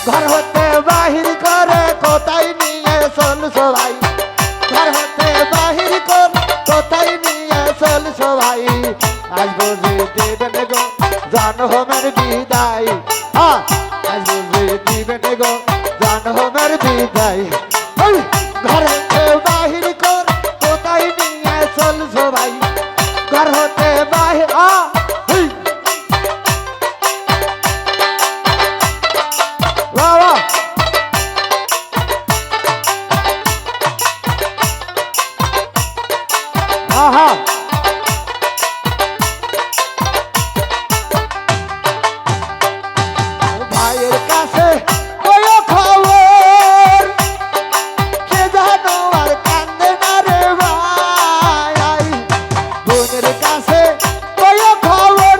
ঘর হতে বাহির করে কোথায় নিয়ে চলছো ভাই, ঘর হতে বাহির করে কোথায় নিয়ে চলছো ভাই, আজ বুঝি দিবেন গো জনমের বিদায়, আজ বুঝি দিবেন গো জনমের বিদায়, ঘর হতে বাহির করে কোথায় নিয়ে চলছো ভাই, ঘর হতে বাহির ভাইয়ের কাছে কয়ো খবর কে জানো আর কান্দে না রে ভাই, বোনের কাছে কয়ো খবর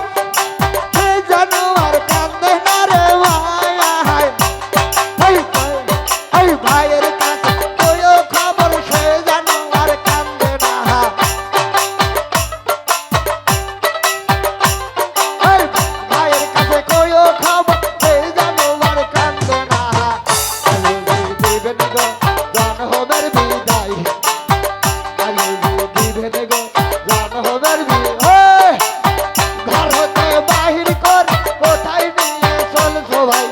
কে জানো আর কান্দে না রে ভাই, ভাইয়ের কাছে কয়ো খবর সে জানো আর কান্দে না, ভাইয়ের কাছে কয়ো খবর সে জানো আর কান্দে না, দিবেন গো জনমের বিদায়, দিবেন গো জনমের বিদায়, ঘর হতে বাহির কর কোথায় নিয়ে চলছো ভাই,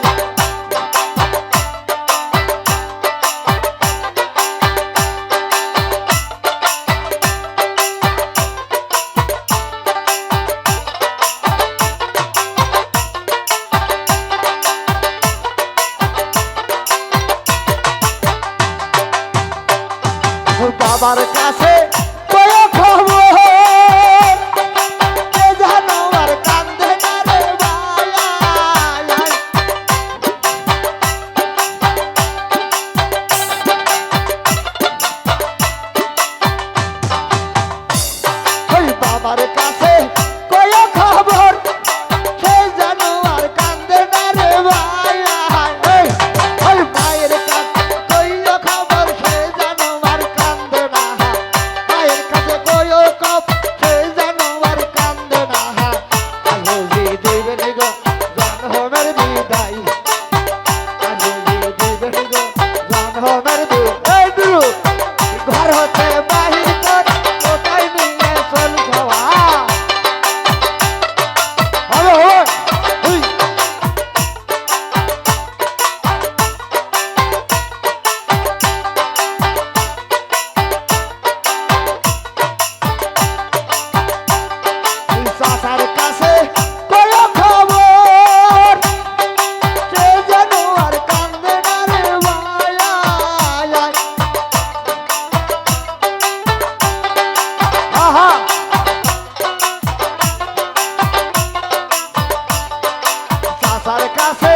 বাবার কাছে কয়ো খবর কে জানো আর কান্দে না রে ভাই, বাবার কাছে কয়ো খবর কে জানো আর কান্দে না রে ভাই, ভাইয়ের কাছে কয়ো খবর সে জানো আর কান্দে না, ভাইয়ের কাছে কয়ো খবর সে জানো আর কান্দে না, আলোজি দিবেন গো জনমের বিদায়, আলোজি দিবেন গো জনমের বিদায়, ঘর হতে বাহির কর কোথায় নিয়ে চলছো চাচার কাছে কয়ো খবর কে জানো আর কান্দে না রে ভাই, চাচার কাছে